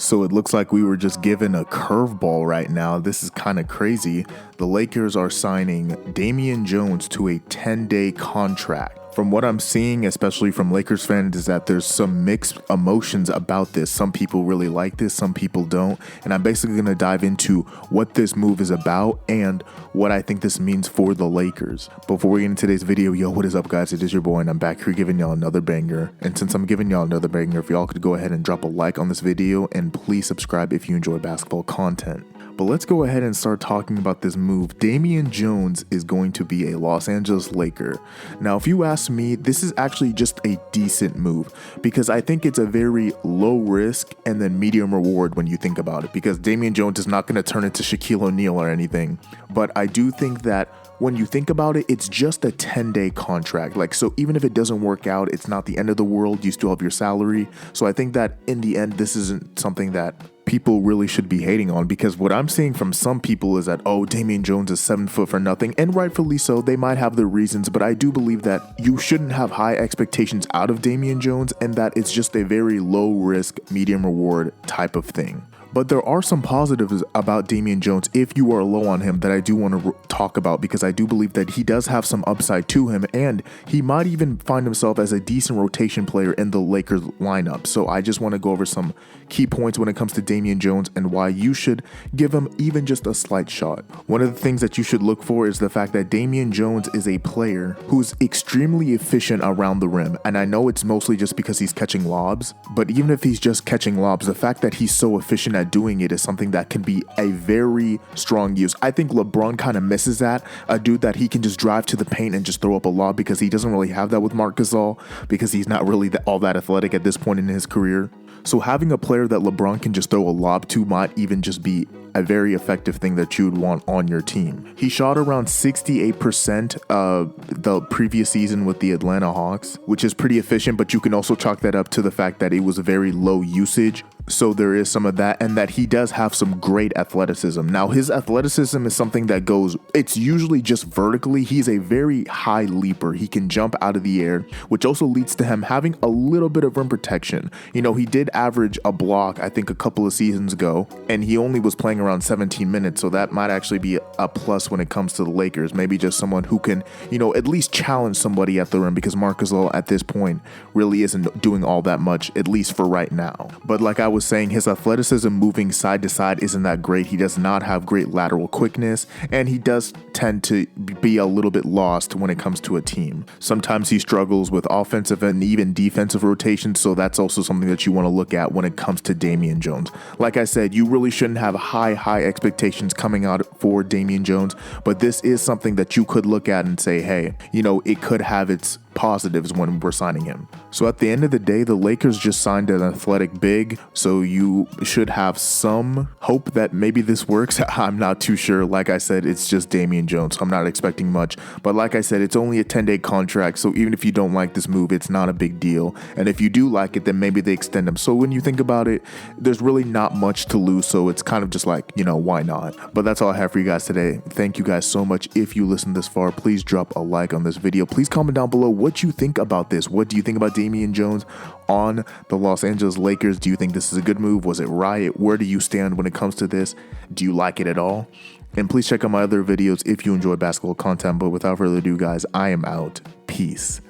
So it looks like we were just given a curveball right now. This is kind of crazy. The Lakers are signing Damian Jones to a 10-day contract. From what I'm seeing, especially from Lakers fans, is that there's some mixed emotions about this. Some people really like this, some people don't. And I'm basically going to dive into what this move is about and what I think this means for the Lakers. Before we get into today's video, yo, what is up, guys? It is your boy, and I'm back here giving y'all another banger. And since I'm giving y'all another banger, if y'all could go ahead and drop a like on this video, and please subscribe if you enjoy basketball content. But let's go ahead and start talking about this move. Damian Jones is going to be a Los Angeles Laker. Now, if you ask me, this is actually just a decent move because I think it's a very low risk and then medium reward when you think about it, because Damian Jones is not going to turn into Shaquille O'Neal or anything. But I do think that when you think about it, it's just a 10-day contract. So even if it doesn't work out, it's not the end of the world. You still have your salary. So I think that in the end, this isn't something that people really should be hating on, because what I'm seeing from some people is that, oh, Damian Jones is 7 foot for nothing, and rightfully so. They might have their reasons, but I do believe that you shouldn't have high expectations out of Damian Jones, and that it's just a very low risk, medium reward type of thing. But there are some positives about Damian Jones if you are low on him that I do want to talk about, because I do believe that he does have some upside to him, and he might even find himself as a decent rotation player in the Lakers lineup. So I just want to go over some key points when it comes to Damian Jones and why you should give him even just a slight shot. One of the things that you should look for is the fact that Damian Jones is a player who's extremely efficient around the rim. And I know it's mostly just because he's catching lobs, but even if he's just catching lobs, the fact that he's so efficient at doing it is something that can be a very strong use. I think LeBron kind of misses that, a dude that he can just drive to the paint and just throw up a lob, because he doesn't really have that with Marc Gasol, because he's not really all that athletic at this point in his career. So having a player that LeBron can just throw a lob to might even just be a very effective thing that you would want on your team. He shot around 68% the previous season with the Atlanta Hawks, which is pretty efficient, but you can also chalk that up to the fact that it was a very low usage. So there is some of that, and that he does have some great athleticism. Now, his athleticism is something that goes, it's usually just vertically. He's a very high leaper. He can jump out of the air, which also leads to him having a little bit of rim protection. You know, he did average a block, I think, a couple of seasons ago, and he only was playing around 17 minutes. So that might actually be a plus when it comes to the Lakers. Maybe just someone who can, you know, at least challenge somebody at the rim, because Marc Gasol at this point really isn't doing all that much, at least for right now. But like I was saying, his athleticism moving side to side isn't that great. He does not have great lateral quickness, and he does tend to be a little bit lost when it comes to a team. Sometimes he struggles with offensive and even defensive rotations, so that's also something that you want to look at when it comes to Damian Jones. Like I said, you really shouldn't have high expectations coming out for Damian Jones, but this is something that you could look at and say, hey, you know, it could have its positives when we're signing him. So at the end of the day, the Lakers just signed an athletic big, so you should have some hope that maybe this works. I'm not too sure. Like I said, it's just Damian Jones, so I'm not expecting much. But like I said, it's only a 10-day contract, so even if you don't like this move, it's not a big deal. And if you do like it, then maybe they extend him. So when you think about it, there's really not much to lose, so it's kind of just like, you know, why not? But that's all I have for you guys today. Thank you guys so much. If you listened this far, please drop a like on this video. Please comment down below what you think about this. What do you think about Damian Jones on the Los Angeles Lakers? Do you think this is a good move? Was it right? Where do you stand when it comes to this? Do you like it at all? And please check out my other videos if you enjoy basketball content. But without further ado, guys, I am out. Peace.